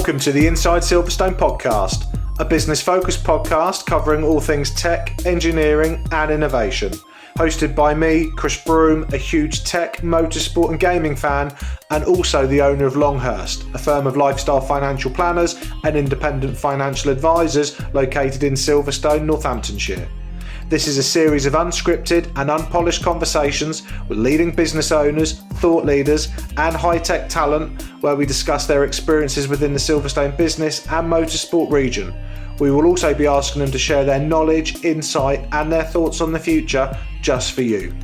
Welcome to the Inside Silverstone podcast, a business-focused podcast covering all things tech, engineering and innovation. Hosted by me, Chris Broome, a huge tech, motorsport and gaming fan, and also the owner of Longhurst, a firm of lifestyle financial planners and independent financial advisors located in Silverstone, Northamptonshire. This is a series of unscripted and unpolished conversations with leading business owners, thought leaders and high-tech talent where we discuss their experiences within the Silverstone business and motorsport region. We will also be asking them to share their knowledge, insight and their thoughts on the future just for you.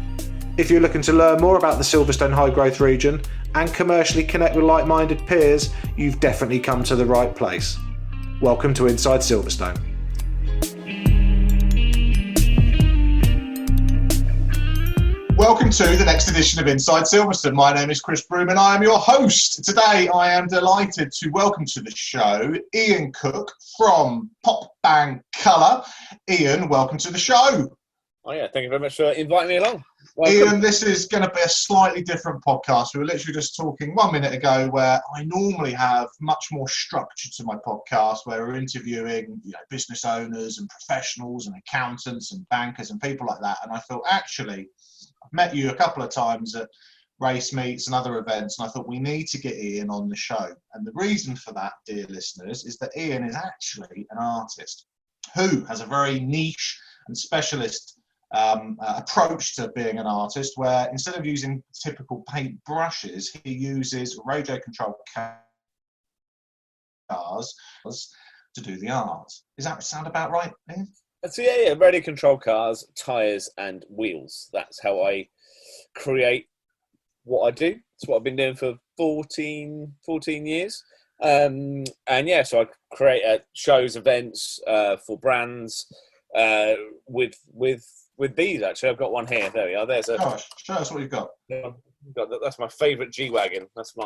If you're looking to learn more about the Silverstone high growth region and commercially connect with like-minded peers, you've definitely come to the right place. Welcome to Inside Silverstone. Welcome to the next edition of Inside Silverstone. My name is Chris Broome and I am your host. Today I am delighted to welcome to the show Ian Cook from PopBangColour. Ian, welcome to the show. Oh yeah, thank you very much for inviting me along. Welcome. Ian, this is going to be a slightly different podcast. We were literally just talking 1 minute ago where I normally have much more structure to my podcast where we're interviewing business owners and professionals and accountants and bankers and people like that. And I thought actually, I've met you a couple of times at race meets and other events, and I thought we need to get Ian on the show. And the reason for that, dear listeners, is that Ian is actually an artist who has a very niche and specialist approach to being an artist, where instead of using typical paint brushes, he uses radio-controlled cars to do the art. Does that sound about right, Ian? So yeah, radio control cars, tyres and wheels. That's how I create what I do. It's what I've been doing for 14 years. And yeah, so I create shows, events for brands with these actually. I've got one here. There we are. There's a. Gosh, show us what you've got. That's my favourite G-Wagon. That's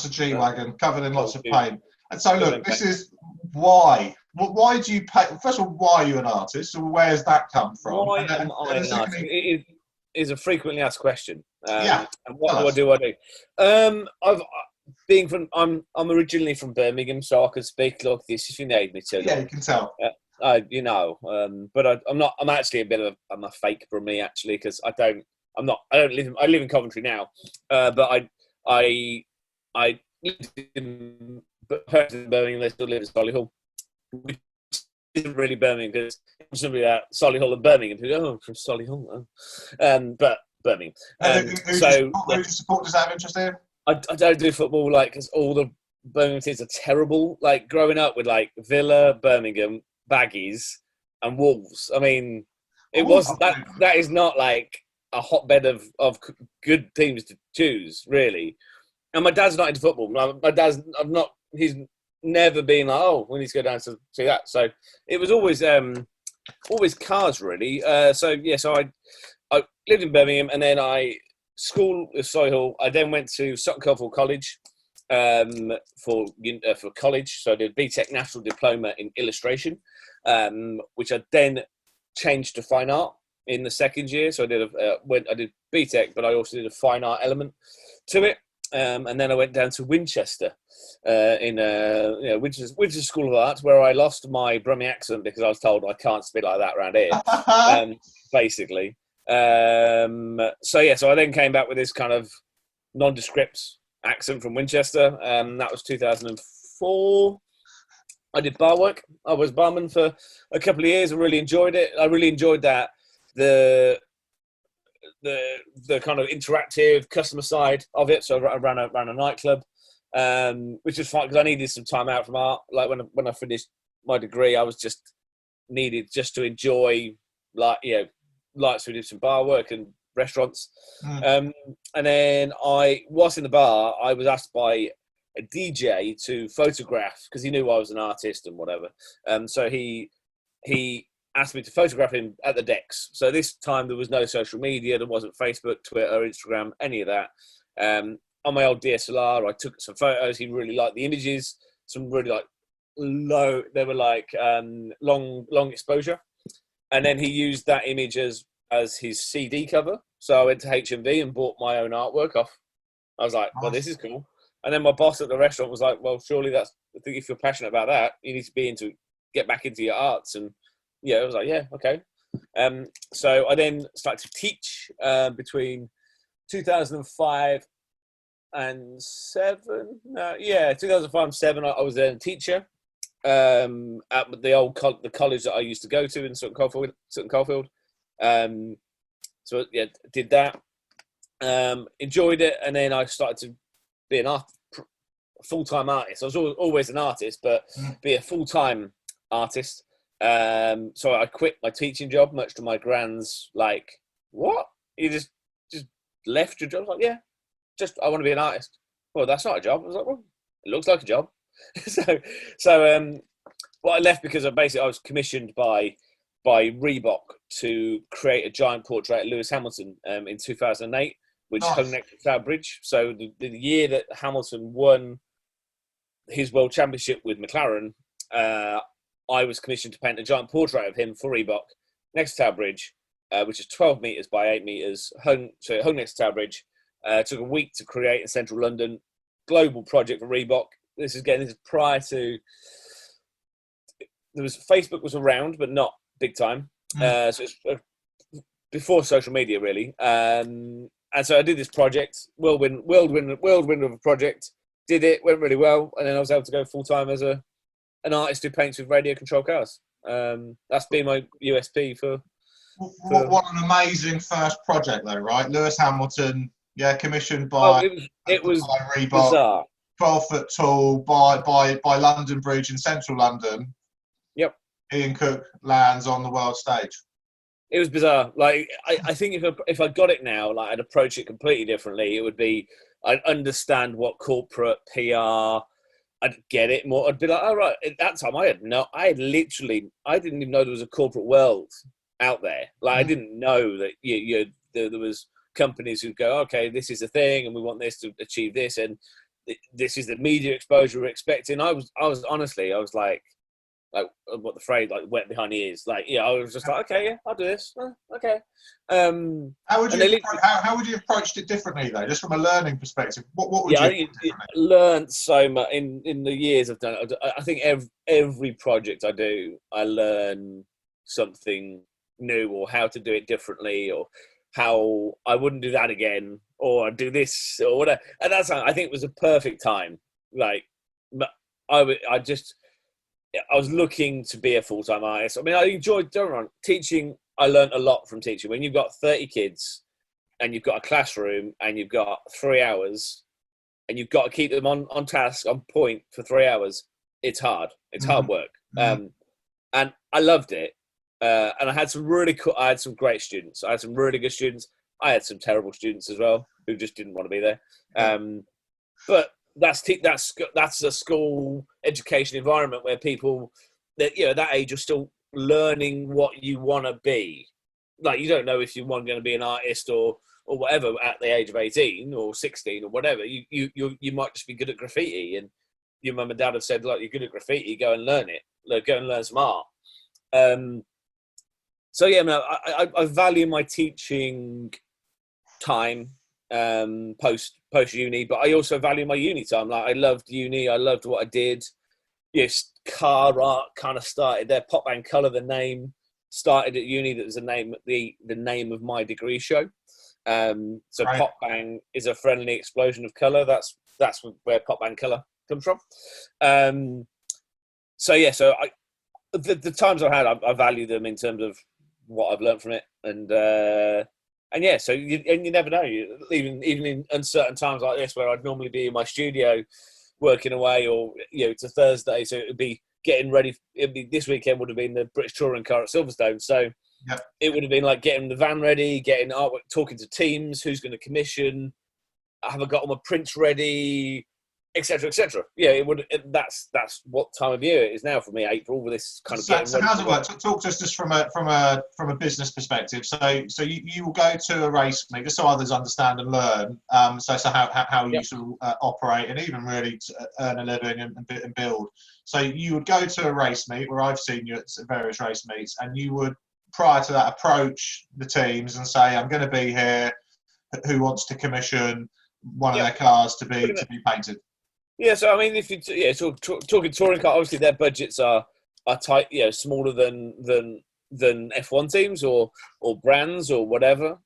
a G-Wagon covered in lots of paint. And so look, this is why. Why do you paint? First of all, why are you an artist? So where's that come from? Why am I an artist? It is a frequently asked question. And what do I do? I'm originally from Birmingham, so I can speak like this if you need me to. Yeah, you can tell. But I'm not. I'm actually I'm a fake from me actually, because I live in Coventry now, but I lived in Birmingham. I still live in Solihull, which isn't really Birmingham because it's somebody at Solihull and Birmingham who go, from Solihull, but Birmingham. Who do you support? Does that have interest in? I don't do football because all the Birmingham teams are terrible. Like growing up with Villa, Birmingham, Baggies, and Wolves. I mean, that is not like a hotbed of good teams to choose, really. And my dad's not into football. My dad's he's never been like, oh, we need to go down to see that. So it was always cars, really. So I lived in Birmingham, and then I schooled at Solihull. I then went to Sutton Coldfield College for college. So I did BTEC National Diploma in Illustration, which I then changed to fine art in the second year. So I did BTEC, but I also did a fine art element to it. And then I went down to Winchester, Winchester School of Art, where I lost my Brummie accent because I was told I can't speak like that around here, basically. So I then came back with this kind of nondescript accent from Winchester. That was 2004. I did bar work. I was barman for a couple of years. I really enjoyed it. I really enjoyed that the kind of interactive customer side of it. So I ran a nightclub, which was fun because I needed some time out from art. Like when I finished my degree, I was just needed to enjoy so we did some bar work and restaurants. And then whilst in the bar, I was asked by a DJ to photograph because he knew I was an artist and whatever. So he asked me to photograph him at the decks. So this time there was no social media. There wasn't Facebook, Twitter, Instagram, any of that. On my old DSLR, I took some photos. He really liked the images. Some really low. They were long exposure. And then he used that image as his CD cover. So I went to HMV and bought my own artwork off. I was like, well, this is cool. And then my boss at the restaurant was like, well, surely I think if you're passionate about that, you need to get back into your arts. And I was like, yeah, okay. So I then started to teach between 2005 and 7. 2005 and 7. I was then a teacher at the college that I used to go to in Sutton Coldfield. So did that. Enjoyed it, and then I started to be a full-time artist. I was always an artist, but be a full-time artist. So I quit my teaching job, much to my grand's like, what? You just left your job? I was like, yeah, I want to be an artist. Well, that's not a job. I was like, well, it looks like a job. Well, I left because I was commissioned by Reebok to create a giant portrait of Lewis Hamilton in 2008, which hung next to Tower Bridge. So the year that Hamilton won his world championship with McLaren, I was commissioned to paint a giant portrait of him for Reebok next to Tower Bridge, which is 12 metres by 8 metres. It hung next to Tower Bridge. Took a week to create in central London. Global project for Reebok. This is prior to... Facebook was around, but not big time. So it's before social media, really. And so I did this project, whirlwind of a project. Did it, went really well, and then I was able to go full time as an artist who paints with radio control cars. That's been my USP for. What an amazing first project, though, right? Lewis Hamilton, commissioned by. It was by Reebok, bizarre. 12 foot tall by London Bridge in central London. Yep. Ian Cook lands on the world stage. It was bizarre. Like I think if I got it now, like I'd approach it completely differently. It would be I'd understand what corporate PR. I'd get it more. I'd be like, oh right. At that time, I didn't even know there was a corporate world out there. Like I didn't know that there was companies who go, okay, this is a thing, and we want this to achieve this, and this is the media exposure we're expecting. I was honestly, I was like what the phrase, like wet behind the ears. Like, I was just like, okay, yeah, I'll do this. Okay. How would you have approached it differently though, just from a learning perspective? What would you? I learned so much in the years I've done it. I think every project I do, I learn something new, or how to do it differently, or how I wouldn't do that again, or do this or whatever. And that's I think it was a perfect time. Like, I was looking to be a full-time artist. I mean, I enjoyed teaching. I learned a lot from teaching. When you've got 30 kids and you've got a classroom and you've got 3 hours and you've got to keep them on task, on point for 3 hours, it's hard. It's hard work. And I loved it. And I had some great students. I had some really good students. I had some terrible students as well who just didn't want to be there. But that's a school education environment where people that that age are still learning what you want to be. Like, you don't know if you're going to be an artist or whatever at the age of 18 or 16 or whatever. You might just be good at graffiti, and your mum and dad have said, like, you're good at graffiti, go and learn it. Go and learn some art. So I value my teaching time post uni, but I also value my uni time. Like, I loved uni. I loved what I did. Yes, car art kind of started there. PopBangColour, the name, started at uni. That was the name of my degree show. So right. PopBang is a friendly explosion of colour. That's where PopBangColour comes from. So the times I've had, I value them in terms of what I've learned from it, and so you never know. Even in uncertain times like this, where I'd normally be in my studio working away, or it's a Thursday, so it would be getting ready. This weekend would have been the British Touring Car at Silverstone, so yep. It would have been like getting the van ready, getting artwork, talking to teams, who's going to commission, have I got all my prints ready, etc., etc. Yeah, it would. That's what time of year it is now for me. April, with this kind of. So how's it work? Talk to us just from a business perspective. So you will go to a race meet, just so others understand and learn. So how you sort of operate, and even really to earn a living and build. So you would go to a race meet, where I've seen you at various race meets, and you would, prior to that, approach the teams and say, I'm going to be here. Who wants to commission one of their cars to be painted? Yeah, so I mean, if you talking touring car, obviously their budgets are tight, smaller than F1 teams or brands or whatever.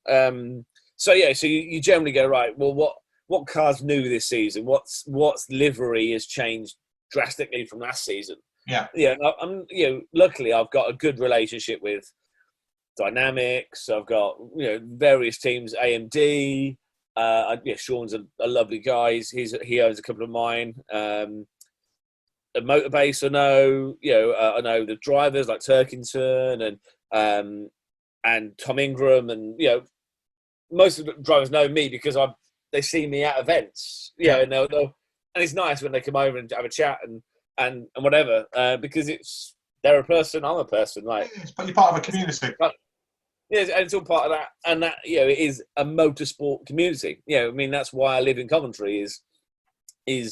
So you generally go, right, well, what car's new this season? What's livery has changed drastically from last season? Yeah. Yeah, I'm luckily I've got a good relationship with Dynamics. I've got various teams, AMD. Sean's a lovely guy. He owns a couple of mine. A Motorbase, I know. I know the drivers like Turkington and Tom Ingram, and most of the drivers know me because they see me at events. And and it's nice when they come over and have a chat and whatever, because they're a person, I'm a person. Like, but you're part of a community. Yeah, and it's all part of that, and that it is a motorsport community. I mean that's why I live in Coventry. It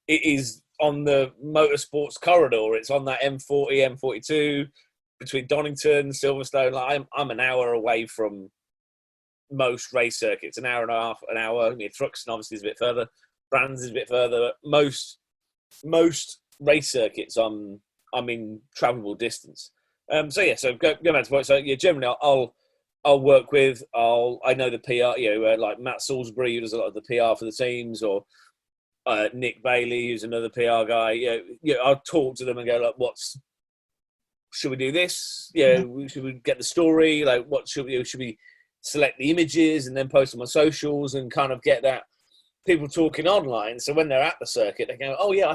is on the motorsports corridor. It's on that M40, M42 between Donington, Silverstone. Like I'm an hour away from most race circuits, an hour and a half, an hour. Thruxton obviously is a bit further. Brands is a bit further. Most race circuits, I'm in travelable distance. So go back to point. So generally I'll work with. I know the PR. Like Matt Salisbury, who does a lot of the PR for the teams, or Nick Bailey, who's another PR guy. I'll talk to them and go, like, should we do this? Should we get the story? Like, what should we select the images and then post them on socials and kind of get that people talking online. So when they're at the circuit, they go, "Oh yeah,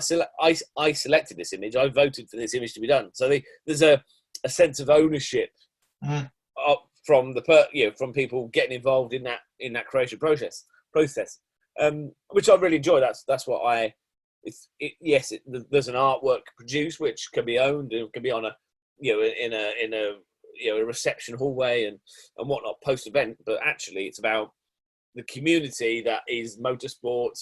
I selected this image. I voted for this image to be done." So there's a sense of ownership from from people getting involved in that creation process, which I really enjoy. That's what there's an artwork produced which can be owned and can be on in a reception hallway and whatnot post event, but actually it's about the community that is motorsport,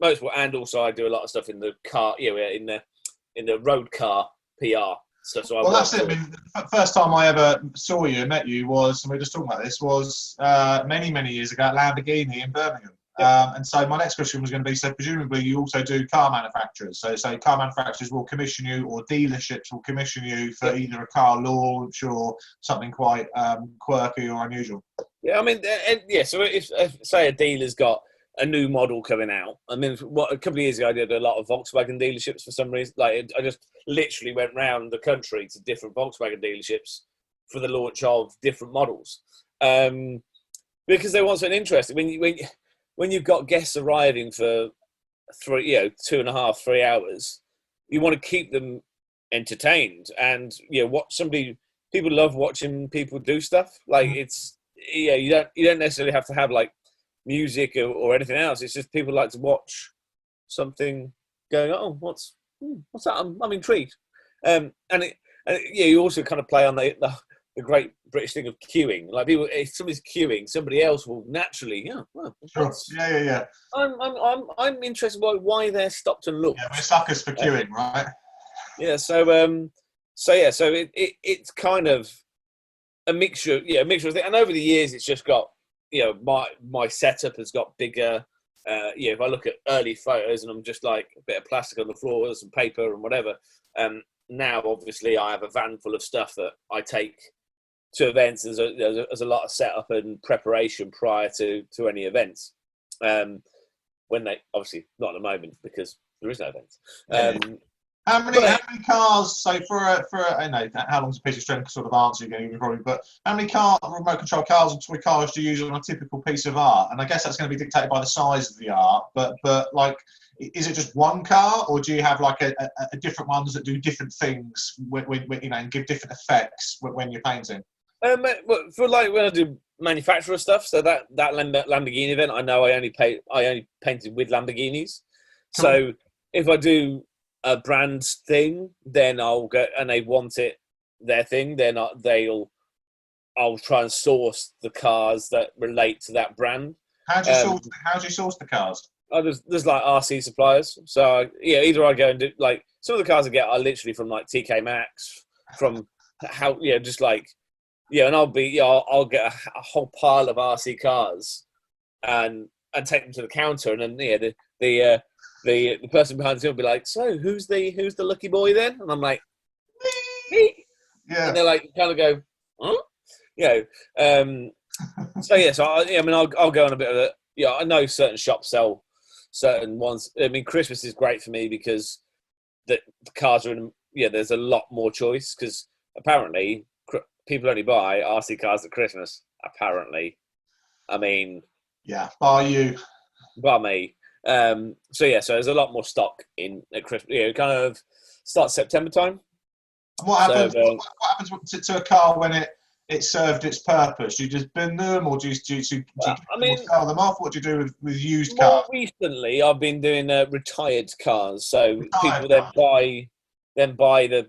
motorsport, and also I do a lot of stuff in the car, in the road car PR stuff. So that's it. I mean, the first time I ever saw you and met you was, and we were just talking about this, was many years ago at Lamborghini in Birmingham. And so my next question was going to be, so presumably you also do car manufacturers. So car manufacturers will commission you, or dealerships will commission you for either a car launch or something quite quirky or unusual. Yeah, I mean, so if say a dealer's got a new model coming out, I mean, a couple of years ago I did a lot of Volkswagen dealerships for some reason. Like, I just literally went round the country to different Volkswagen dealerships for the launch of different models, because they want something interesting. When you've got guests arriving for 2.5, 3 hours, you want to keep them entertained, and people love watching people do stuff. Like, it's you don't necessarily have to have like music or anything else. It's just people like to watch something going, oh, what's that? I'm intrigued. You also kind of play on the great British thing of queuing. Like, people, if somebody's queuing, somebody else will naturally, sure. Yeah. I'm interested by why they're stopped and looked. Yeah, we're suckers for queuing, right? Yeah. So it's kind of a mixture of things. And over the years, it's just got, my setup has got bigger. If I look at early photos and I'm just like a bit of plastic on the floor, some paper and whatever. Now, obviously, I have a van full of stuff that I take to events. There's a lot of setup and preparation prior to any events. When they, obviously not at the moment because there is no events. How many cars? So for I know how long's a piece of string sort of answer you're going to give me probably, but how many remote control cars and toy cars do you use on a typical piece of art? And I guess that's going to be dictated by the size of the art. But like, is it just one car, or do you have like a different ones that do different things when and give different effects when you're painting? For like when I do manufacturer stuff, so that Lamborghini event, I know I only painted with Lamborghinis. Cool. So if I do a brand thing, then I'll go and they want it their thing, then I'll try and source the cars that relate to that brand. How do you source the cars? There's like RC suppliers. So either I go and do, like, some of the cars I get are literally from like TK Maxx, from just like, and I'll get a whole pile of RC cars and take them to the counter, and then the person behind the scene will be like, "So who's the lucky boy then?" And I'm like, "Me." Yeah. And they're like, kind of go, "Huh?" You know. So yeah, so I mean, I'll go on a bit of a. Yeah, I know certain shops sell certain ones. I mean, Christmas is great for me because the cars are in. Yeah, there's a lot more choice because apparently people only buy RC cars at Christmas. Apparently, I mean, yeah, by you, by me. So yeah, so there's a lot more stock in at Christmas. You know, kind of start September time. And what happens? What happens to a car when it served its purpose? Do you just bin them, or do you sell them off? What do you do with used cars? More recently, I've been doing retired cars. So Retired people cars. then buy the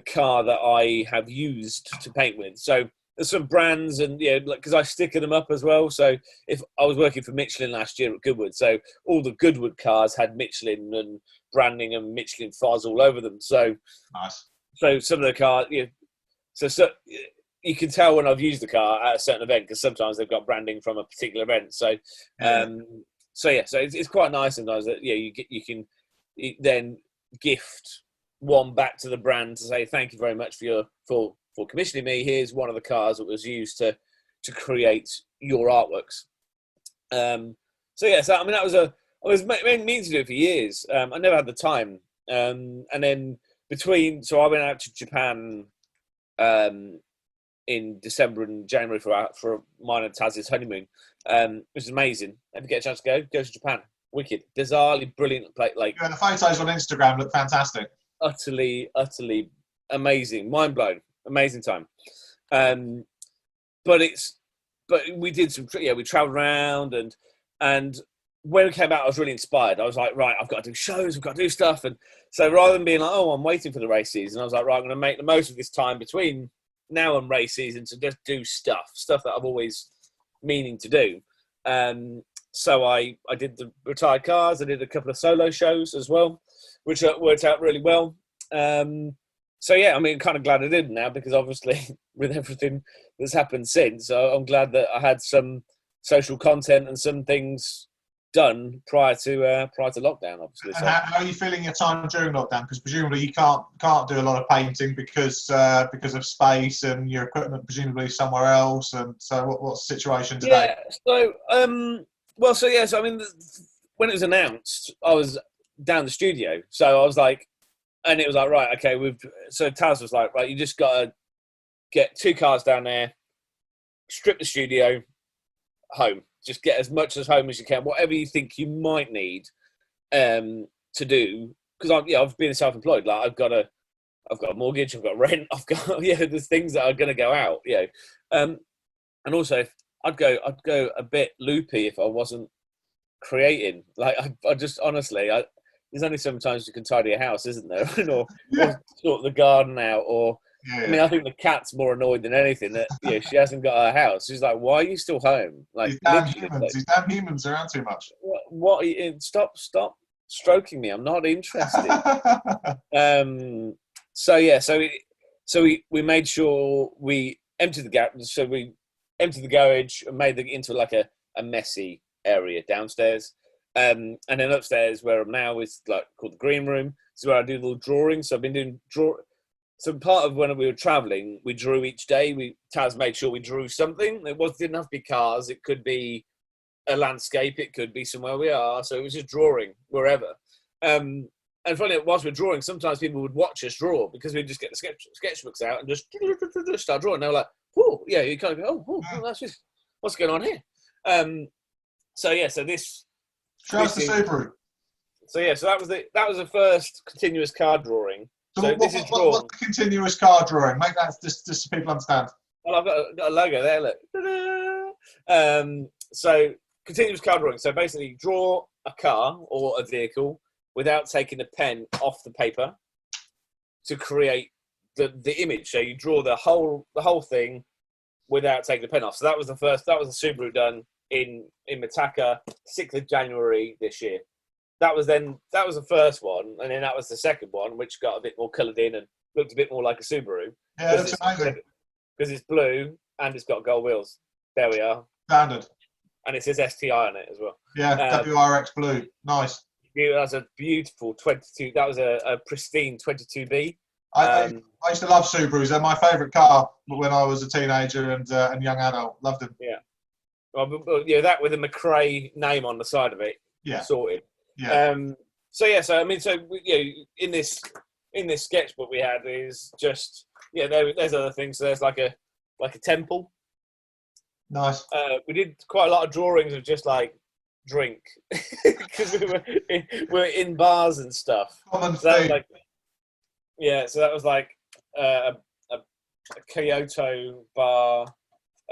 car that I have used to paint with. So there's some brands, and because I sticker them up as well. So if I was working for Michelin last year at Goodwood, so all the Goodwood cars had Michelin and branding and Michelin fuzz all over them. So nice. So some of the cars, so you can tell when I've used the car at a certain event because sometimes they've got branding from a particular event. So, so it's quite nice sometimes that you can then gift one back to the brand to say thank you very much for commissioning me. Here's one of the cars that was used to create your artworks. So I mean I was meaning to do it for years. I never had the time, and then so I went out to Japan in December and January for mine and Taz's honeymoon, which is amazing. If you get a chance to go to Japan. Wicked, bizarrely brilliant place. Like the photos on Instagram look fantastic. Utterly amazing, mind blown, amazing time. But we did we travelled around and when we came out, I was really inspired. I was like, right, I've got to do shows, I've got to do stuff. And so rather than being like, oh, I'm waiting for the race season, I was like, right, I'm going to make the most of this time between now and race season to just do stuff that I've always meaning to do. So I did the retired cars. I did a couple of solo shows as well, which worked out really well. So yeah, I mean, kind of glad I did now because obviously with everything that's happened since, I'm glad that I had some social content and some things done prior to lockdown, obviously. And how are you feeling your time during lockdown? Because presumably you can't do a lot of painting because of space and your equipment presumably somewhere else. And so what's the situation today? Yeah. So I mean, when it was announced, I was down the studio, so I was like, and it was like, right, okay, so Taz was like, right, you just got to get 2 cars down there, strip the studio, home. Just get as much as home as you can, whatever you think you might need to do. Because I've been self-employed. Like I've got a mortgage, I've got rent, I've got there's things that are going to go out. And also I'd go a bit loopy if I wasn't creating. Like I just honestly, there's only sometimes you can tidy a house, isn't there? or sort the garden out, or. Yeah. I mean, I think the cat's more annoyed than anything that she hasn't got her house. She's like, "Why are you still home?" Like these damn humans are around too much. What? Stop stroking me. I'm not interested. So we made sure we emptied the garage. So we emptied the garage and made it into like a messy area downstairs. And then upstairs, where I'm now, is like called the green room. This is where I do little drawings. So I've been doing So part of when we were travelling, we drew each day. Taz made sure we drew something. Didn't have to be cars. It could be a landscape. It could be somewhere we are. So it was just drawing wherever. And funny, whilst we're drawing, sometimes people would watch us draw because we'd just get the sketchbooks out and just start drawing. They were like, "Oh, yeah." You kind of go, "Oh, that's just what's going on here." So this. Show us the Subaru. So that was the first continuous card drawing. So what's the continuous card drawing? Make that just so people understand. Well, I've got a logo there. Look. So continuous card drawing. So basically, draw a car or a vehicle without taking the pen off the paper to create the image. So you draw the whole thing without taking the pen off. So that was the first. That was the Subaru done in Mitaka, 6th of January this year. That was the first one, and then that was the second one, which got a bit more coloured in and looked a bit more like a Subaru. Yeah, that's amazing. Because it's blue and it's got gold wheels. There we are. Standard. and it says STI on it as well. Yeah, WRX Blue, nice. That's a beautiful 22. That was a pristine 22B. I used to love Subarus. They're my favourite car when I was a teenager and young adult. Loved them. Yeah. Well, that with a McRae name on the side of it. Yeah. Sorted. Yeah. In this sketchbook we had is just there's other things. So there's like a temple. Nice. We did quite a lot of drawings of just like drink because we were in bars and stuff. Common so that thing. So that was like a Kyoto bar.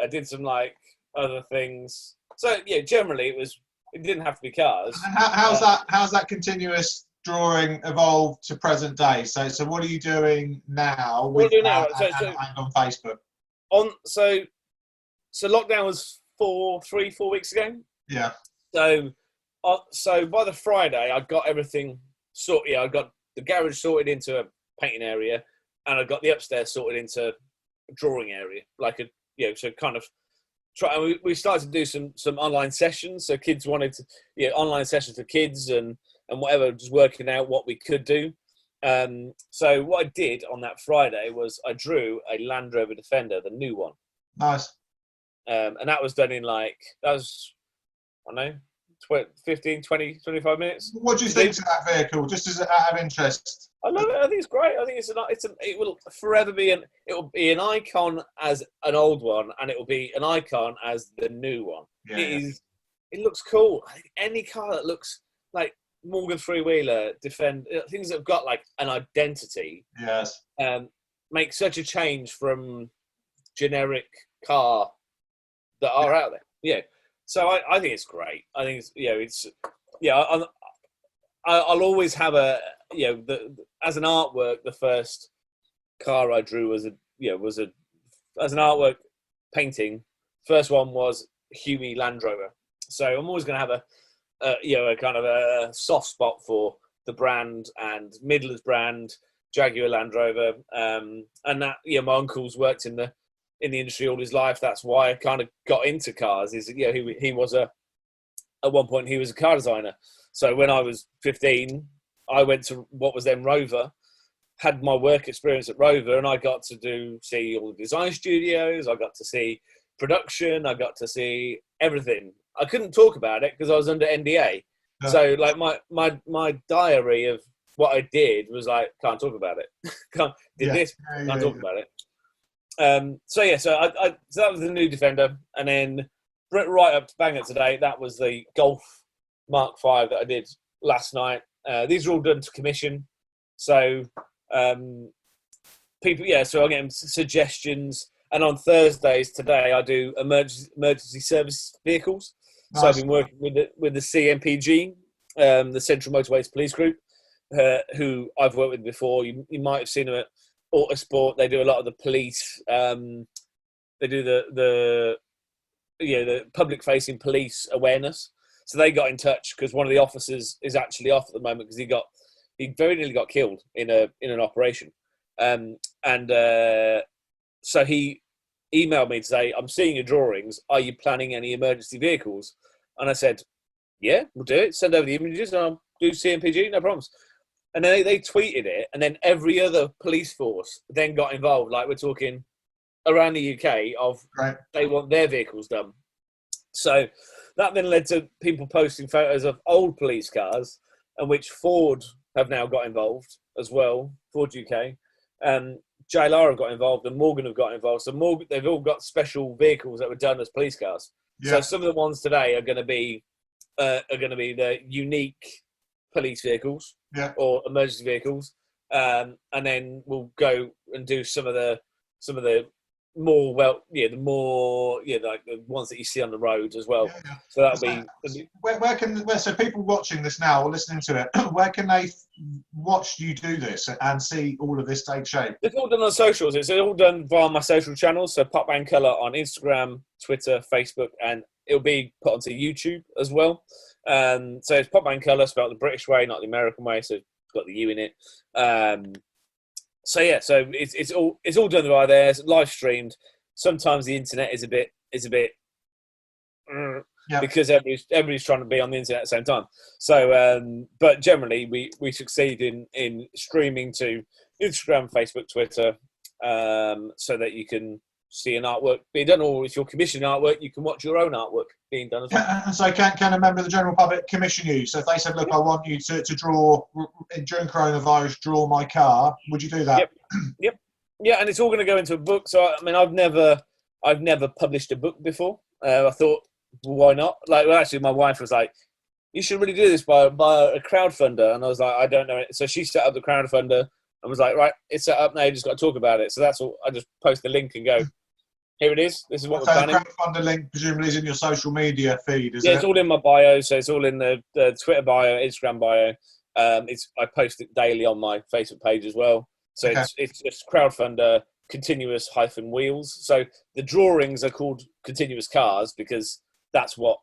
I did some like other things. So generally it didn't have to be cars. And how's that continuous drawing evolved to present day? So what are you doing now? And on Facebook. So lockdown was 4 weeks ago. Yeah. So by the Friday, I got everything sorted. I got the garage sorted into a painting area, and I got the upstairs sorted into a drawing area. So kind of try. And we started to do some online sessions. So kids wanted to, online sessions for kids and whatever, just working out what we could do. So what I did on that Friday was I drew a Land Rover Defender, the new one. Nice. And that was done in I don't know, 15, 20, 25 minutes. What do you think of that vehicle, just as out of interest? I love it. I think it's great. I think it will forever be an icon as an old one, and it will be an icon as the new one. Yeah. It looks cool. I think any car that looks like Morgan three-wheeler, things that have got like an identity. Yes. Make such a change from generic car that are out there. Yeah. So I think it's great. I think I'll always have as an artwork, the first car I drew was as an artwork painting. First one was Huey Land Rover. So I'm always going to have a kind of a soft spot for the brand and Midland's brand, Jaguar Land Rover, and that my uncle's worked in the industry all his life. That's why I kind of got into cars. He was at one point he was a car designer. So when I was 15, I went to what was then Rover, had my work experience at Rover, and I got to see all the design studios. I got to see production. I got to see everything. I couldn't talk about it because I was under NDA. Yeah. So like my diary of what I did was like, can't talk about it. Can't talk about it. So that was the new Defender, and then right up to bang it today, that was the Golf Mark V that I did last night. These are all done to commission, so so I'm getting suggestions. And on Thursdays today, I do emergency service vehicles. Nice. So I've been working with the CMPG, the Central Motorways Police Group, who I've worked with before. You might have seen them at Autosport. They do a lot of the police. They do the public facing police awareness. So they got in touch because one of the officers is actually off at the moment because he very nearly got killed in an operation. So he emailed me to say, I'm seeing your drawings. Are you planning any emergency vehicles? And I said, yeah, we'll do it. Send over the images and I'll do CMPG, no problems. And then they tweeted it, and then every other police force then got involved. Like we're talking around the UK They want their vehicles done. So that then led to people posting photos of old police cars, and which Ford have now got involved as well, Ford UK. JLR have got involved, and Morgan have got involved. So they've all got special vehicles that were done as police cars. Yeah. So some of the ones today are going to be the unique police vehicles, or emergency vehicles, and then we'll go and do some of the more like the ones that you see on the roads as well. Yeah. So that'll be. So people watching this now or listening to it, where can they watch you do this and see all of this take shape? It's all done on socials. It's all done via my social channels. So PopBangColour on Instagram, Twitter, Facebook, and it'll be put onto YouTube as well. So it's PopBangColour, spelled the British way, not the American way. So it's got the U in it. So it's all done via there. It's live streamed. Sometimes the internet is a bit because everybody's trying to be on the internet at the same time. So, but generally, we succeed in streaming to Instagram, Facebook, Twitter, so that you can see an artwork being done, or if you're commissioning artwork, you can watch your own artwork being done as well. And so can a member of the general public commission you? So if they said, look, I want you to draw, during coronavirus, draw my car, would you do that? Yep. Yeah, and it's all going to go into a book. So, I mean, I've never published a book before. I thought, well, why not? Like, well, actually, my wife was like, you should really do this by a crowdfunder. And I was like, I don't know. So she set up the crowdfunder and was like, right, it's set up now, you just got to talk about it. So that's all. I just post the link and go, here it is. This is what we're planning. So the crowdfunder link presumably is in your social media feed, is it? Yeah, it's all in my bio. So it's all in the Twitter bio, Instagram bio. I post it daily on my Facebook page as well. So it's just crowdfunder continuous -wheels. So the drawings are called continuous cars because that's what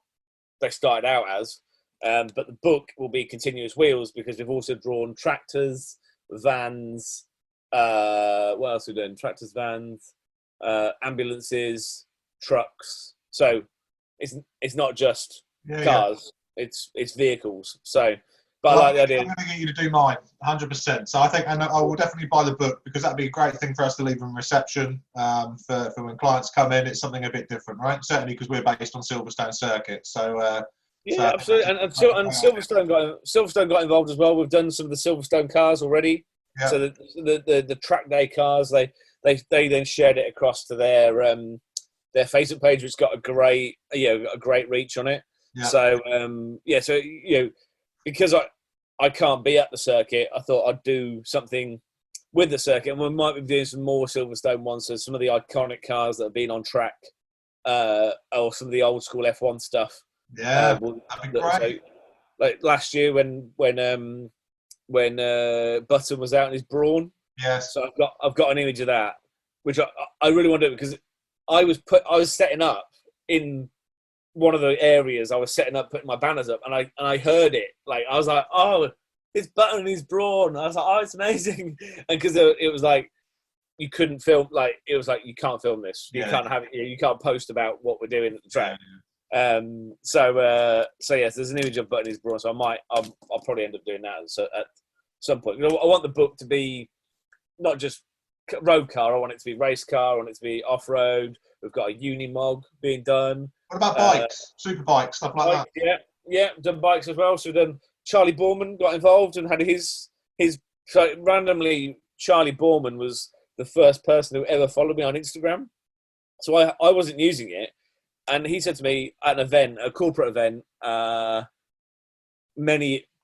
they started out as. But the book will be continuous wheels because we've also drawn tractors, vans. What else are we doing? Tractors, vans, ambulances, trucks. So it's not just cars. It's vehicles. So. But I like the idea. I'm going to get you to do mine, 100%. So I think, and I will definitely buy the book because that'd be a great thing for us to leave in reception for when clients come in. It's something a bit different, right? Certainly because we're based on Silverstone circuit. So absolutely. And Silverstone got involved as well. We've done some of the Silverstone cars already. Yeah. So the track day cars, they then shared it across to their Facebook page, which got a great reach on it. Yeah. So because I can't be at the circuit, I thought I'd do something with the circuit, and we might be doing some more Silverstone ones, so some of the iconic cars that have been on track, or some of the old school F1 stuff. Yeah, that'd be great. So, like last year when Button was out in his Broome. Yes. So I've got an image of that, which I really want to do because I was setting up in one of the areas. I was setting up, putting my banners up, and I heard it. Like I was like, oh, it's Button, he's Brawn. I was like, oh, it's amazing. And because it was like you couldn't film, like it was like you can't film this. You can't have it. You can't post about what we're doing at the track. Yeah. So yes, there's an image of Button, he's Brawn. So I'll probably end up doing that at some point. You know, I want the book to be not just road car. I want it to be race car. I want it to be off road. We've got a Unimog being done. What about bikes, super bikes, stuff like that? Yeah, done bikes as well. So then Charlie Borman got involved and had his. So randomly, Charlie Borman was the first person who ever followed me on Instagram. So I wasn't using it, and he said to me at an event, a corporate event,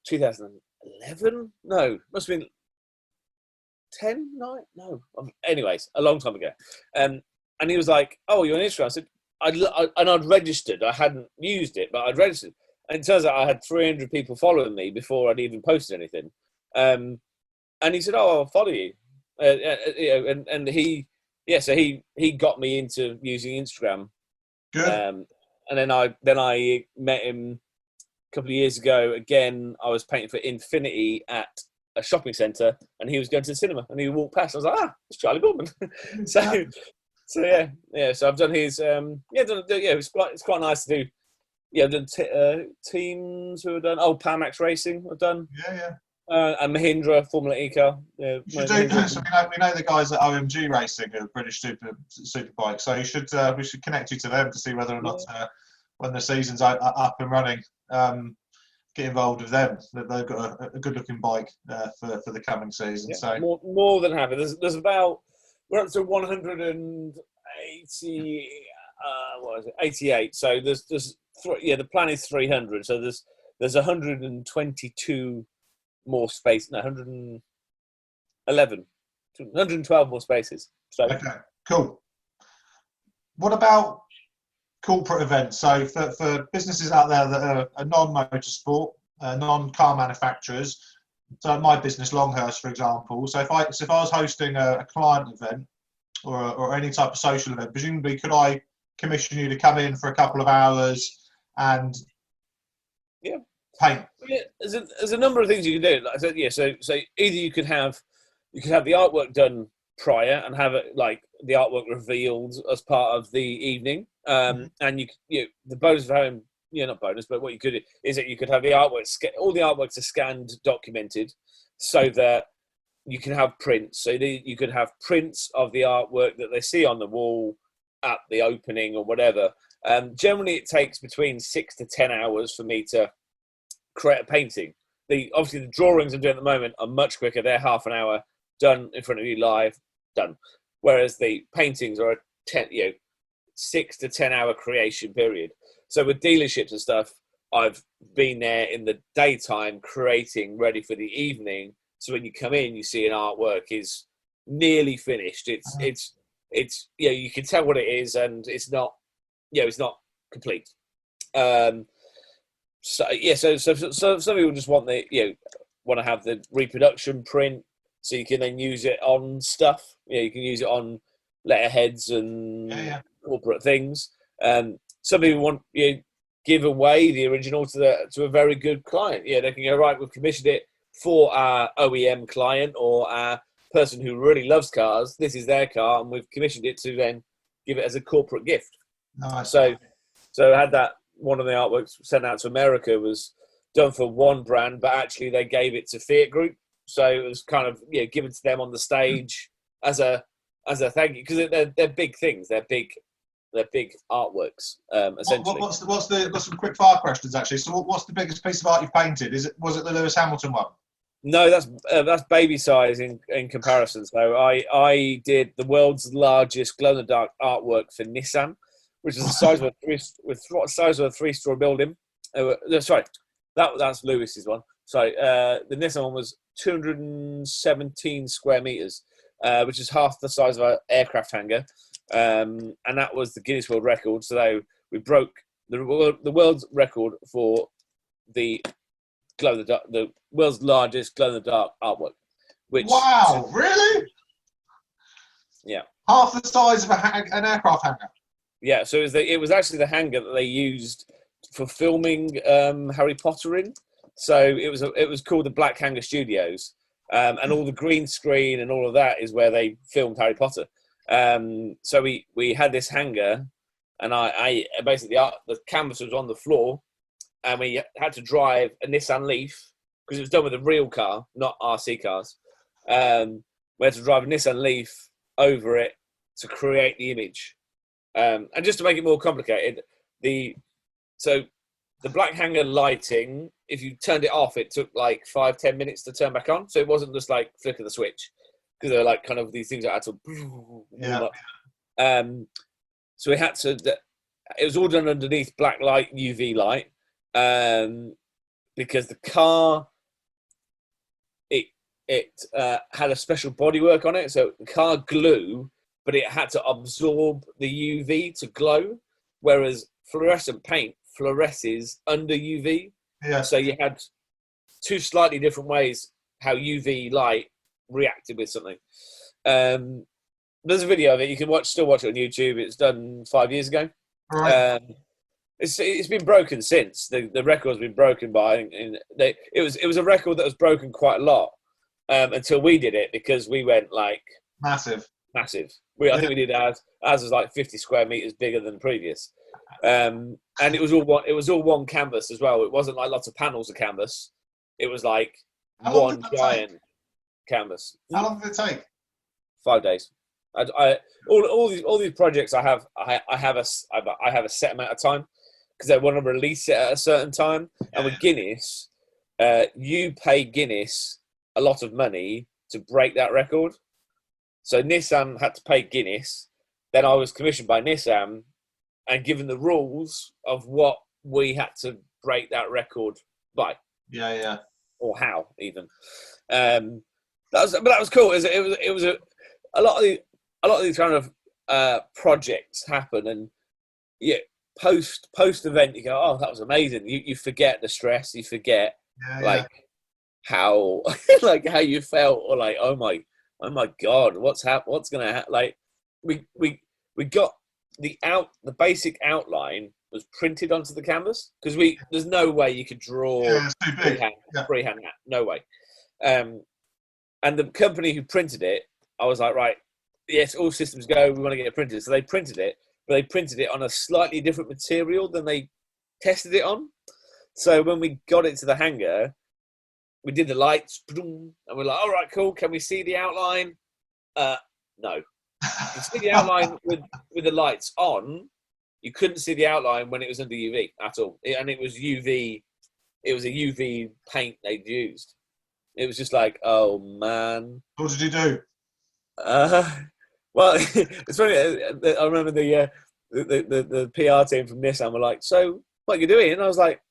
2011? No, must have been 10, 9? No. Anyways, a long time ago. And he was like, "Oh, you're on Instagram?" I said, I'd registered. I hadn't used it, but I'd registered. And it turns out I had 300 people following me before I'd even posted anything. And he said, "Oh, I'll follow you." And he got me into using Instagram. Good. And then I met him a couple of years ago. Again, I was painting for Infinity at a shopping centre, and he was going to the cinema, and he walked past. I was like, it's Charlie Borman. So yeah. So I've done his. It's quite nice to do. Yeah, I've done teams who have done. Oh, Pamax Racing, I've done. Yeah. And Mahindra Formula E car. Yeah, so we know the guys at OMG Racing, British super bike. So we should connect you to them to see whether or not when the season's up and running, get involved with them. They've got a good looking bike for the coming season. Yeah, so more than happy. There's about. We're up to 180. What is it? 88. So there's the plan is 300. So there's 122 more space. No, 112 more spaces. So okay, cool. What about corporate events? So for businesses out there that are non-motorsport, non-car manufacturers. So my business, Longhurst, for example. So if I was hosting a client event or any type of social event, presumably could I commission you to come in for a couple of hours and paint? Yeah, there's a number of things you can do. Like I said, so either you could have the artwork done prior and have it like the artwork revealed as part of the evening, and the bonus of having not bonus, but what you could is that you could have the artwork, all the artworks are scanned, documented, so that you can have prints. So you could have prints of the artwork that they see on the wall at the opening or whatever. Generally, it takes between 6 to 10 hours for me to create a painting. Obviously, the drawings I'm doing at the moment are much quicker. They're half an hour, done in front of you live, done. Whereas the paintings are a 6 to 10 hour creation period. So with dealerships and stuff, I've been there in the daytime creating, ready for the evening. So when you come in, you see an artwork is nearly finished. It's you can tell what it is, and it's not complete. So some people just want want to have the reproduction print, so you can then use it on stuff. You can use it on letterheads and corporate things. Some people want give away the original to a very good client. They can go, right, we've commissioned it for our OEM client or our person who really loves cars. This is their car, and we've commissioned it to then give it as a corporate gift. Nice. So I had that. One of the artworks sent out to America was done for one brand, but actually they gave it to Fiat Group. So it was kind of given to them on the stage as a thank you, because they're big things. They're big artworks. Essentially. What's some quick fire questions actually? So what's the biggest piece of art you've painted? Was it the Lewis Hamilton one? No, that's baby size in comparison. So I did the world's largest glow in the dark artwork for Nissan, which is the size of a three-story building. Sorry, that's Lewis's one. Sorry, the Nissan one was 217 square meters, which is half the size of an aircraft hangar, and that was the Guinness World Record. So we broke the world's record for the the world's largest glow in the dark artwork. Wow, really? Yeah. Half the size of an aircraft hangar. Yeah, so it was actually the hangar that they used for filming Harry Potter in. So it was called the Black Hangar Studios, and all the green screen and all of that is where they filmed Harry Potter. So we had this hangar, and I basically the canvas was on the floor, and we had to drive a Nissan Leaf because it was done with a real car, not RC cars. We had to drive a Nissan Leaf over it to create the image. And just to make it more complicated, the black hangar lighting, if you turned it off, it took like 5-10 minutes to turn back on. So it wasn't just like flick of the switch, because they're like kind of these things that had to warm up. So we had to. It was all done underneath black light, UV light, because the car it had a special bodywork on it, so the car glue. But it had to absorb the UV to glow, whereas fluorescent paint fluoresces under UV. Yeah. So you had two slightly different ways how UV light reacted with something. There's a video of it. You can still watch it on YouTube. It's done 5 years ago. Right. It's been broken since. The record's been broken by. It was a record that was broken quite a lot until we did it, because we went like massive. I think we did ours. Ours was like 50 square meters bigger than the previous, and it was all one canvas as well. It wasn't like lots of panels of canvas. It was like one giant canvas. How long did it take? 5 days. All these projects I have a set amount of time, because they want to release it at a certain time. And with Guinness, you pay Guinness a lot of money to break that record. So Nissan had to pay Guinness. Then I was commissioned by Nissan and given the rules of what we had to break that record by. Yeah. Or how even. That was cool. It was a lot of these kind of projects happen, and post event you go, oh, that was amazing. You forget the stress. You forget how how you felt, or like oh my god, what's going to happen? Like we got the basic outline was printed onto the canvas, because there's no way you could draw freehand, no way. And the company who printed it, I was like, right, yes, all systems go, we want to get it printed. So they printed it, but they printed it on a slightly different material than they tested it on. So when we got it to the hangar, we did the lights, and we're like, all right, cool. Can we see the outline? No. You can see the outline with the lights on. You couldn't see the outline when it was under UV at all. And it was UV. It was a UV paint they'd used. It was just like, oh, man. What did you do? Well, it's funny. I remember the PR team from Nissan were like, so what are you doing? And I was like,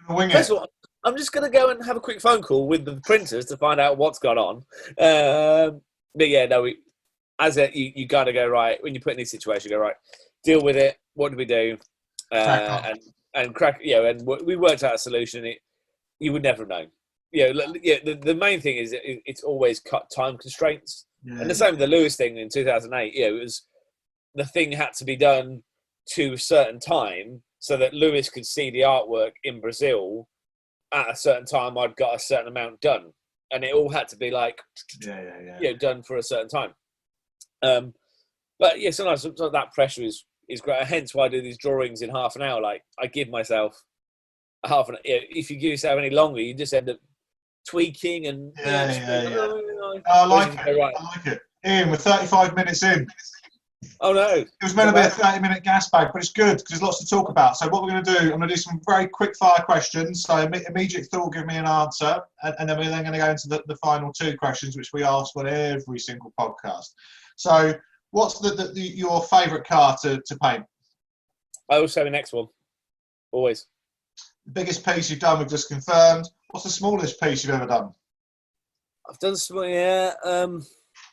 Wing first it. of all, I'm just going to go and have a quick phone call with the printers to find out what's gone on. But yeah, no, you got to go, right, when you put in this situation, go, right, deal with it. What do we do? And crack, and we worked out a solution. You would never know. The main thing is it's always cut time constraints. Yeah. And the same with the Lewis thing in 2008. It was the thing had to be done to a certain time so that Lewis could see the artwork in Brazil at a certain time. I'd got a certain amount done, and it all had to be like done for a certain time. But yeah, sometimes that pressure is great. Hence why I do these drawings in half an hour. Like I give myself half an hour. If you give yourself any longer, you just end up tweaking and I like it. Right. I like it. Ian, we're 35 minutes in. Oh no! It was meant to be a 30-minute gas bag, but it's good because there's lots to talk about. So what we're going to do, I'm going to do some very quick fire questions. So immediate thought, give me an answer, and then we're then going to go into the final two questions, which we ask on every single podcast. So what's your favourite car to paint? I always say the next one. Always. The biggest piece you've done, we've just confirmed. What's the smallest piece you've ever done? I've done small,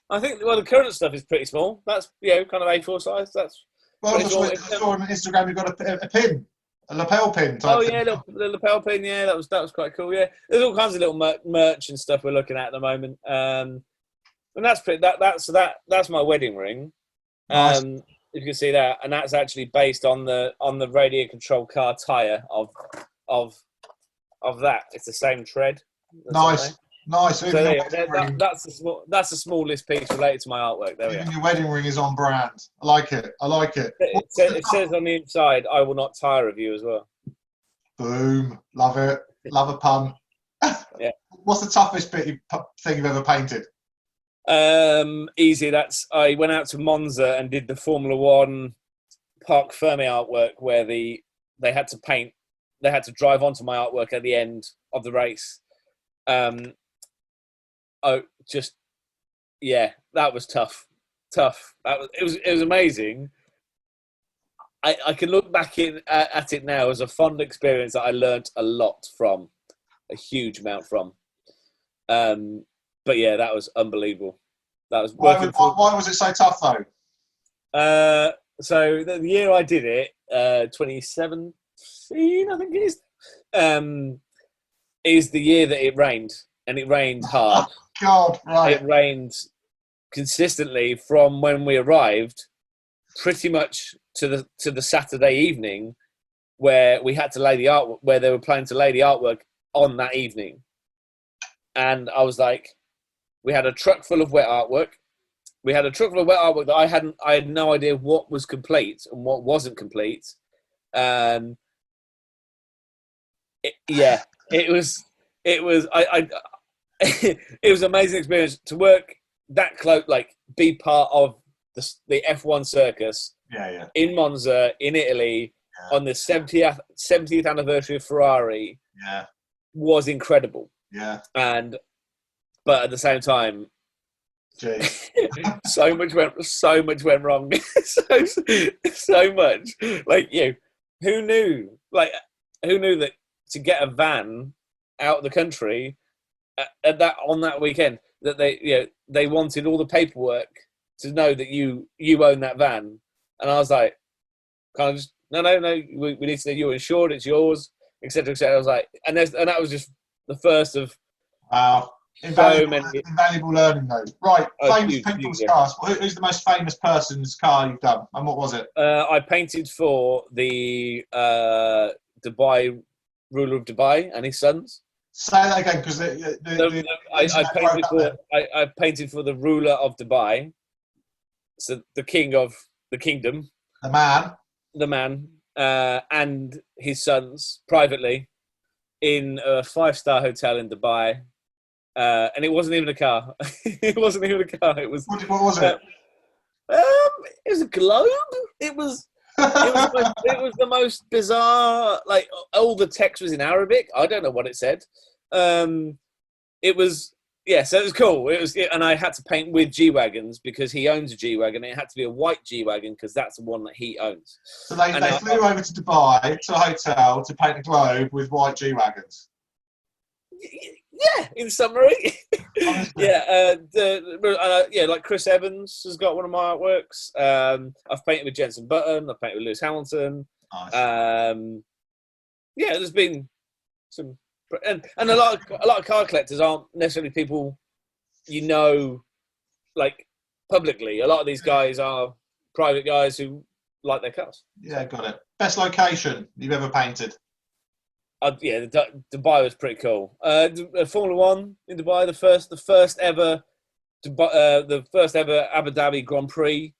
I think the current stuff is pretty small. That's kind of A4 size. That's I saw on Instagram you've got a pin, a lapel pin. The lapel pin. Yeah, that was quite cool. Yeah, there's all kinds of little merch and stuff we're looking at the moment. And that's pretty. That's my wedding ring. Nice. If you can see that, and that's actually based on the radio control car tyre of that. It's the same tread. Nice. So that's the smallest piece related to my artwork. There we even are. your wedding ring is on brand. I like it. It says on the inside, "I will not tire of you" as well. Boom. Love it. Love a pun. Yeah. What's the toughest thing you've ever painted? Easy. I went out to Monza and did the Formula One Parc Fermé artwork where they had to paint. They had to drive onto my artwork at the end of the race. That was tough. It was amazing. I can look back at it now as a fond experience that I learnt a lot from, a huge amount from. But yeah, that was unbelievable. That was why was it so tough though? So the year I did it, 2017, I think it is the year that it rained, and it rained hard. Oh, God, right. It rained consistently from when we arrived, pretty much to the Saturday evening, where we had to lay the artwork, where they were planning to lay the artwork on that evening. And I was like, we had a truck full of wet artwork. That I had no idea what was complete and what wasn't complete. It was it was an amazing experience to work that close, like be part of the F1 circus in Monza in Italy on the 70th anniversary of Ferrari. Was incredible. But at the same time, so much went wrong. so much. Like who knew that to get a van out of the country on that weekend, that they wanted all the paperwork to know that you own that van. And I was like, kind of just, no, we need to know you're insured, it's yours, etc., etc. I was like, and that was just the first of invaluable learning though. Right, famous people's cars. Who's the most famous person's car you've done, and what was it? I painted for the Dubai ruler of Dubai and his sons. Say that again, because I painted for the ruler of Dubai, so the king of the kingdom, The man, and his sons privately in a 5-star hotel in Dubai. And it wasn't even a car. It wasn't even a car. It was. What was it? It was a globe. It was. It was the most bizarre. Like all the text was in Arabic. I don't know what it said. It was. Yeah, so it was cool. It was, and I had to paint with G-Wagons because he owns a G-Wagon. It had to be a white G-Wagon because that's the one that he owns. So they flew over to Dubai to a hotel to paint a globe with white G-Wagons. Yeah, in summary. Yeah, like Chris Evans has got one of my artworks. I've painted with Jenson Button. I've painted with Lewis Hamilton. Nice. Yeah, there's been some. And a lot of car collectors aren't necessarily people like publicly. A lot of these guys are private guys who like their cars. Yeah, got it. Best location you've ever painted? Dubai was pretty cool. Formula One in Dubai, the first ever Abu Dhabi Grand Prix.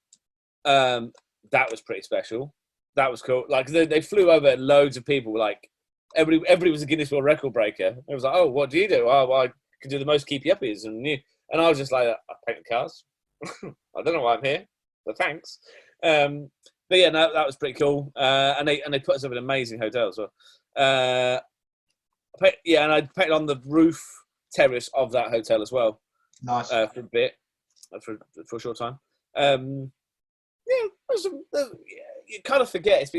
That was pretty special. That was cool. Like they flew over loads of people. Like everybody was a Guinness World Record breaker. It was like, oh, what do you do? Oh, well, I can do the most keepy uppies, and I was just like, I paint cars. I don't know why I'm here, but thanks. But yeah, no, that was pretty cool. And they put us up in an amazing hotel as well. And I painted on the roof terrace of that hotel as well. Nice. For a bit, for a short time. You kind of forget.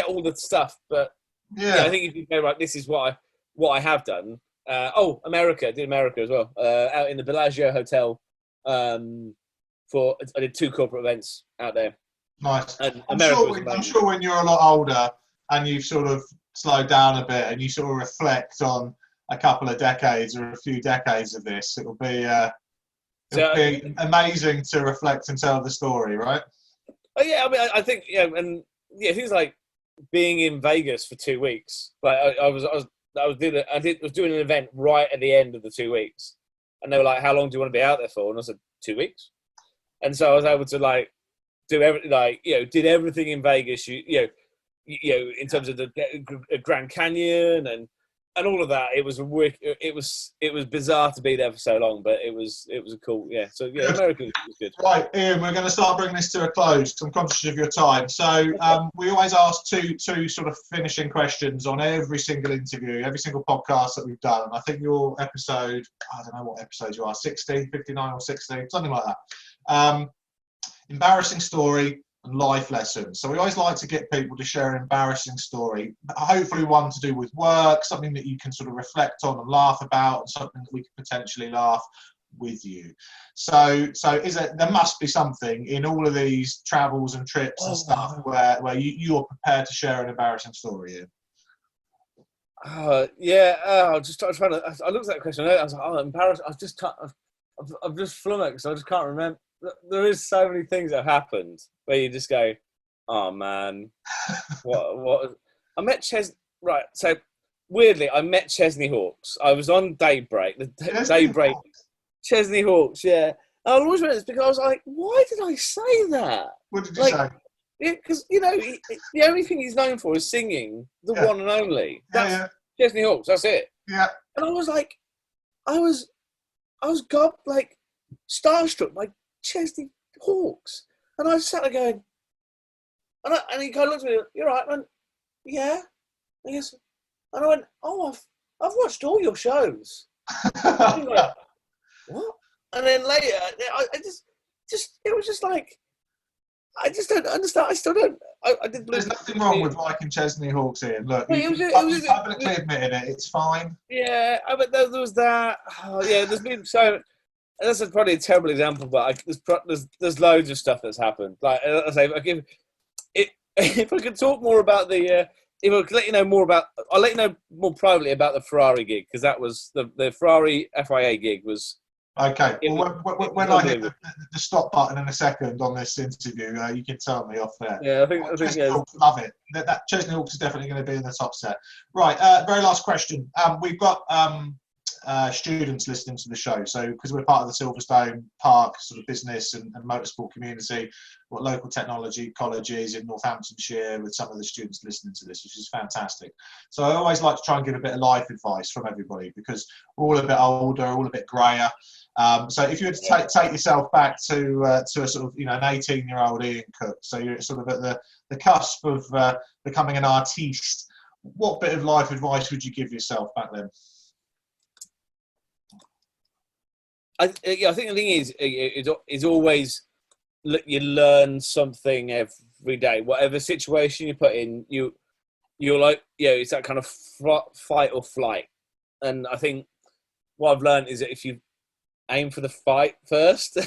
All the stuff, but I think if you go right, this is what I have done. I did America as well. Out in the Bellagio Hotel. I did 2 corporate events out there. Nice. And I'm sure when you're a lot older and you've sort of slowed down a bit and you sort of reflect on a couple of decades or a few decades of this, it'll be amazing to reflect and tell the story, right? Oh yeah, I mean, I think things like being in Vegas for 2 weeks. Like I was doing an event right at the end of the 2 weeks, and they were like, "How long do you want to be out there for?" And I said, 2 weeks. And so I was able to like do did everything in Vegas. In terms of the Grand Canyon and all of that. It was bizarre to be there for so long, but it was a cool. Yeah. So yeah, America was good. Right, Ian, we're going to start bringing this to a close because I'm conscious of your time. So we always ask two sort of finishing questions on every single interview, every single podcast that we've done. I think your episode, I don't know what episode you are, 60, 59 or 60, something like that. Embarrassing story and life lessons. So we always like to get people to share an embarrassing story, hopefully one to do with work, something that you can sort of reflect on and laugh about, and something that we could potentially laugh with you. So there must be something in all of these travels and trips and stuff where you're prepared to share an embarrassing story in. I looked at that question. I was like, embarrassed. I've just flummoxed. I just can't remember. There is so many things that have happened where you just go, oh man, what? I met right. So weirdly, I met Chesney Hawkes. I was on Daybreak. Daybreak. Chesney Hawkes. Yeah. I always remember this because I was like, why did I say that? What did you say? Because the only thing he's known for is singing, the one and only. That's Chesney Hawkes. That's it. Yeah. And I was like, I was starstruck by Chesney Hawkes, and I sat there going, and he kind of looked at me. You're right. I went, yeah. And I went, oh, I've watched all your shows. And like, what? And then later, it was just like, I just don't understand. I still don't. There's nothing wrong with liking Chesney Hawkes, Ian. Look, you publicly admitted it. It's fine. Yeah, but there was that. Oh, yeah, there's been so. That's probably a terrible example, but there's loads of stuff that's happened. Like I say, if I could talk more about if I could let you know more about, I'll let you know more privately about the Ferrari gig, because that was the Ferrari FIA gig was. Okay. When I hit the stop button in a second on this interview, you can tell me off there. Yeah, I think love it. That Chesney Hawkes is definitely going to be in the top set. Right. Very last question. We've got students listening to the show? So, because we're part of the Silverstone Park sort of business and motorsport community, what local technology colleges in Northamptonshire with some of the students listening to this, which is fantastic. So I always like to try and give a bit of life advice from everybody, because we're all a bit older, all a bit grayer. So if you were to take yourself back to a sort of, an 18-year-old Ian Cook, so you're sort of at the cusp of becoming an artiste, what bit of life advice would you give yourself back then? I think the thing is always you learn something every day. Whatever situation you put in, you're like, it's that kind of fight or flight. And I think what I've learned is that if you aim for the fight first,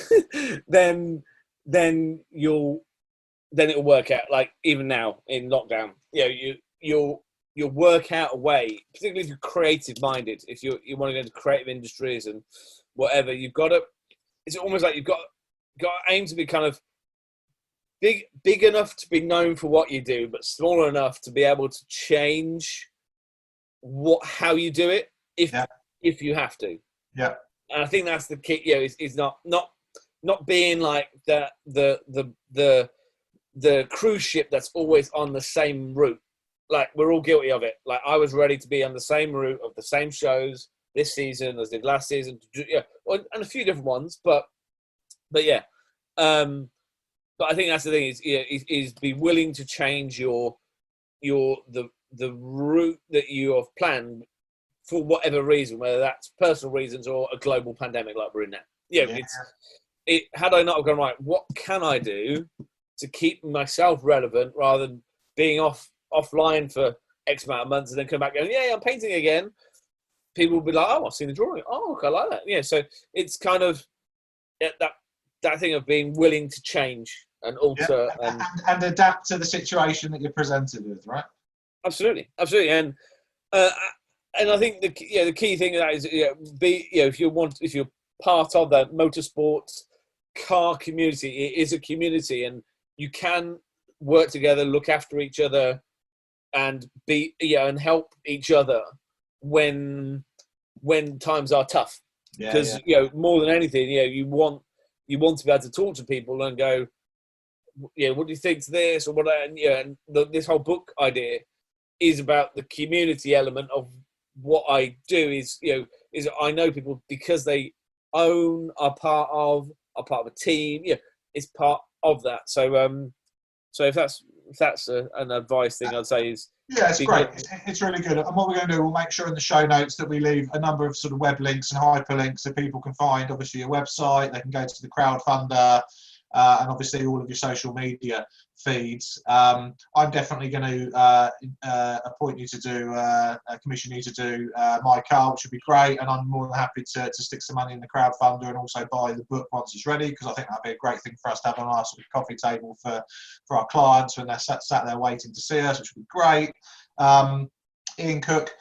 then it'll work out. Like even now in lockdown, you'll work out a way, particularly if you're creative minded, if you want to go into creative industries and whatever, it's almost like you've got to aim to be kind of big enough to be known for what you do, but small enough to be able to change how you do it if you have to. Yeah. And I think that's the key, is not being like the cruise ship that's always on the same route. Like, we're all guilty of it. Like, I was ready to be on the same route of the same shows this season as did last season. And a few different ones, but yeah. But I think that's the thing is be willing to change the route that you have planned for whatever reason, whether that's personal reasons or a global pandemic like we're in now. Had I not have gone, right, what can I do to keep myself relevant rather than being offline for X amount of months and then come back going, I'm painting again. People will be like, I've seen the drawing. Oh, I like that. Yeah, so it's kind of that thing of being willing to change and alter and adapt to the situation that you're presented with, right? Absolutely, and I think the key thing of that is if you're part of the motorsports car community, it is a community, and you can work together, look after each other, and and help each other when times are tough. Because more than anything, you want to be able to talk to people and go, what do you think to this or what? And this whole book idea is about the community element of what I do. Is I know people because they are part of a team. It's part of that. So if that's an advice thing, I'd say is it's great. It's really good. And what we're going to do, we'll make sure in the show notes that we leave a number of sort of web links and hyperlinks so people can find obviously your website. They can go to the crowdfunder and obviously all of your social media feeds. I'm definitely going to appoint you to commission you to do my car, which would be great, and I'm more than happy to stick some money in the crowdfunder and also buy the book once it's ready, because I think that'd be a great thing for us to have on our sort of coffee table for our clients when they're sat there waiting to see us, which would be great. Ian Cook,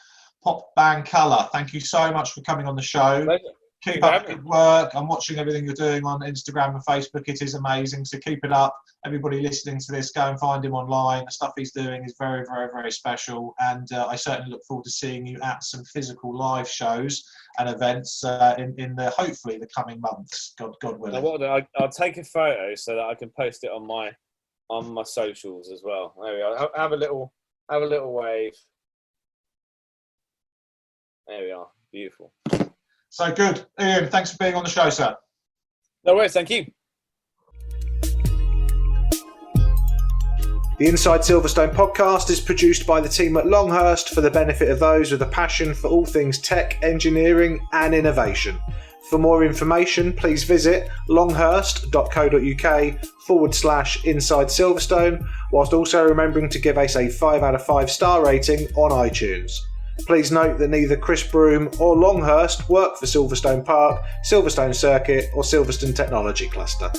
PopBangColour, thank you so much for coming on the show. Pleasure. Keep up the good work. I'm watching everything you're doing on Instagram and Facebook. It is amazing. So keep it up. Everybody listening to this, go and find him online. The stuff he's doing is very, very, very special. And I certainly look forward to seeing you at some physical live shows and events in the hopefully the coming months. God willing. Now, I'll take a photo so that I can post it on my socials as well. There we go. Have a little wave. There we are. Beautiful. So good. Ian, thanks for being on the show, sir. No worries, thank you. The Inside Silverstone podcast is produced by the team at Longhurst for the benefit of those with a passion for all things tech, engineering and innovation. For more information, please visit longhurst.co.uk/Inside Silverstone, whilst also remembering to give us a 5 out of 5 star rating on iTunes. Please note that neither Chris Broome or Longhurst work for Silverstone Park, Silverstone Circuit or Silverstone Technology Cluster.